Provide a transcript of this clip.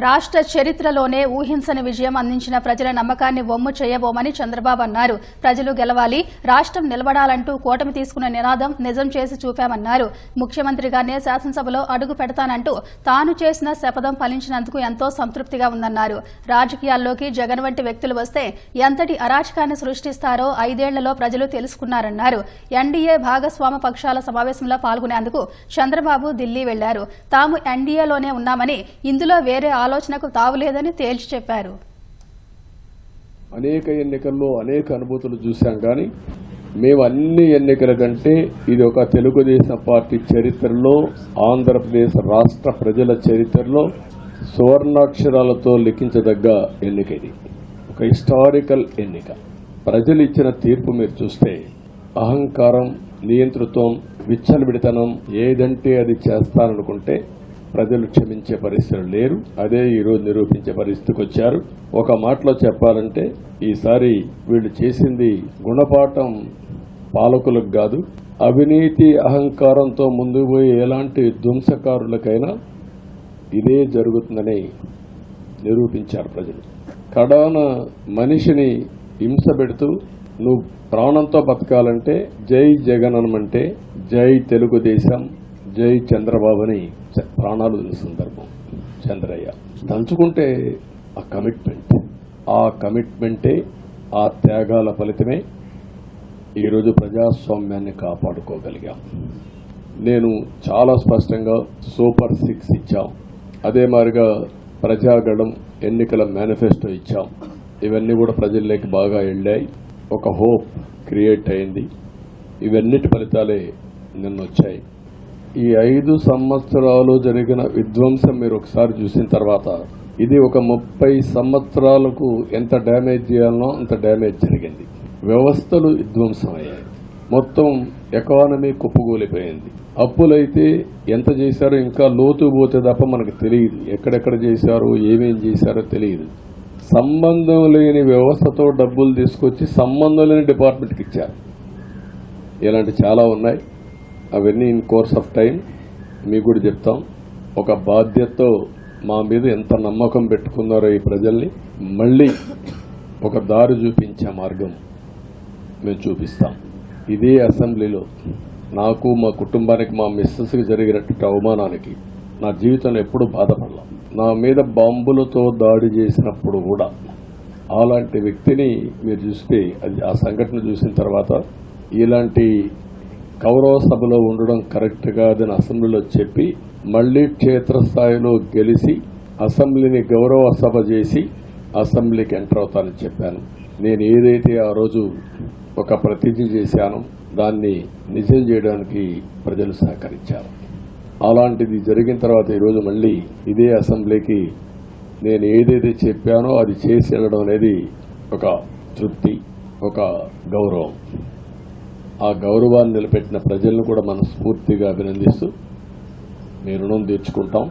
రాష్ట్ర చరిత్రలోనే ఊహించని విజయం అందించిన ప్రజల నమ్మకాన్ని వమ్ము చేయబోమని చంద్రబాబు అన్నారు. ప్రజలు గెలవాలి, రాష్ట్రం నిలబడాలంటూ కూటమి తీసుకున్న నినాదం నిజం చేసి చూపామన్నారు. ముఖ్యమంత్రిగానే శాసనసభలో అడుగు పెడతానంటూ తాను చేసిన శపథం ఫలించినందుకు ఎంతో సంతృప్తిగా ఉందన్నారు. రాజకీయాల్లోకి జగన్ వంటి వ్యక్తులు వస్తే ఎంతటి అరాచకాన్ని సృష్టిస్తారో 5 ఏళ్లలో ప్రజలు తెలుసుకున్నారన్నారు. ఎన్డీఏ భాగస్వామ పక్షాల సమావేశంలో పాల్గొనేందుకు చంద్రబాబు ఢిల్లీ వెళ్లారు. తాము ఎన్డీఏలోనే ఉన్నామని, ఇందులో వేరే ఆలోచనకు తావులేదని తేల్చి చెప్పారు. అనేక ఎన్నికల్లో అనేక అనుభూతులు చూశాం, కానీ మేము అన్ని ఎన్నికల కంటే ఇది ఒక తెలుగుదేశం పార్టీ చరిత్రలో, ఆంధ్రప్రదేశ్ రాష్ట్ర ప్రజల చరిత్రలో సువర్ణాక్షరాలతో లిఖించదగ్గ ఎన్నిక. ఇది ఒక హిస్టారికల్ ఎన్నిక. ప్రజలు ఇచ్చిన తీర్పు మీరు చూస్తే అహంకారం, నియంతృత్వం, విచ్చలవిడితనం ఏదంటే అది చేస్తారనుకుంటే ప్రజలు క్షమించే పరిస్థితులు లేరు. అదే ఈరోజు నిరూపించే పరిస్థితికి వచ్చారు. ఒక మాటలో చెప్పాలంటే ఈసారి వీళ్ళు చేసింది గుణపాఠం పాలకులకు కాదు, అవినీతి అహంకారంతో ముందుకు పోయి ఎలాంటి ధ్వంసకారులకైనా ఇదే జరుగుతుందని నిరూపించారు ప్రజలు. కడాన మనిషిని హింస పెడుతూ నువ్వు ప్రాణంతో బతకాలంటే జై జగన్ అనమంటే జై తెలుగుదేశం, జై చంద్రబాబు అని ప్రాణాలు ఉన్న సందర్భం. చంద్రయ్య దంచుకుంటే ఆ కమిట్మెంటే, ఆ త్యాగాల ఫలితమే ఈరోజు ప్రజాస్వామ్యాన్ని కాపాడుకోగలిగాం. నేను చాలా స్పష్టంగా సూపర్ 6 ఇచ్చాం. అదే మాదిరిగా ప్రజాగళం ఎన్నికల మేనిఫెస్టో ఇచ్చాం. ఇవన్నీ కూడా ప్రజల్లోకి బాగా వెళ్ళాయి. ఒక హోప్ క్రియేట్ అయింది. ఇవన్నిటి ఫలితాలే నిన్న వచ్చాయి. ఈ 5 సంవత్సరాలు జరిగిన విధ్వంసం మీరు ఒకసారి చూసిన తర్వాత ఇది ఒక 30 సంవత్సరాలకు ఎంత డ్యామేజ్ చేయాలనో అంత డ్యామేజ్ జరిగింది. వ్యవస్థలు విధ్వంసం అయ్యాయి. మొత్తం ఎకానమీ కుప్పగూలిపోయింది. అప్పులైతే ఎంత చేశారో ఇంకా లోతు పోతే తప్ప మనకు తెలియదు. ఎక్కడెక్కడ చేశారో, ఏమేం చేశారో తెలియదు. సంబంధం లేని వ్యవస్థతో డబ్బులు తీసుకొచ్చి సంబంధం లేని డిపార్ట్మెంట్కి ఇచ్చారు. ఇలాంటి చాలా ఉన్నాయి. అవన్నీ ఇన్ కోర్స్ ఆఫ్ టైం మీకు కూడా చెప్తాం. ఒక బాధ్యతతో మా మీద ఎంత నమ్మకం పెట్టుకున్నారో ఈ ప్రజల్ని మళ్ళీ ఒక దారి చూపించే మార్గం మేము చూపిస్తాం. ఇదే అసెంబ్లీలో నాకు, మా కుటుంబానికి, మా మిస్సెస్కి జరిగినటువంటి అవమానానికి నా జీవితంలో ఎప్పుడూ బాధపడలా. నా మీద బాంబులతో దాడి చేసినప్పుడు కూడా అలాంటి వ్యక్తిని మీరు చూస్తే ఆ సంఘటన చూసిన తర్వాత ఇలాంటి కౌరవ సభలో ఉండడం కరెక్ట్ కాదని అసెంబ్లీలో చెప్పి మళ్లీ క్షేత్రస్థాయిలో గెలిచి అసెంబ్లీని గౌరవ సభ చేసి అసెంబ్లీకి ఎంటర్ అవుతానని చెప్పాను. నేను ఏదైతే ఆ రోజు ఒక ప్రతిజ్ఞ చేశానో దాన్ని నిజం చేయడానికి ప్రజలు సహకరించారు. అలాంటిది జరిగిన తర్వాత ఈరోజు మళ్ళీ ఇదే అసెంబ్లీకి నేను ఏదైతే చెప్పానో అది చేసి వెళ్ళడం అనేది ఒక తృప్తి, ఒక గౌరవం. ఆ గౌరవాన్ని నిలబెట్టిన ప్రజలను కూడా మనస్ఫూర్తిగా అభినందిస్తూ మీ రుణం తీర్చుకుంటాం.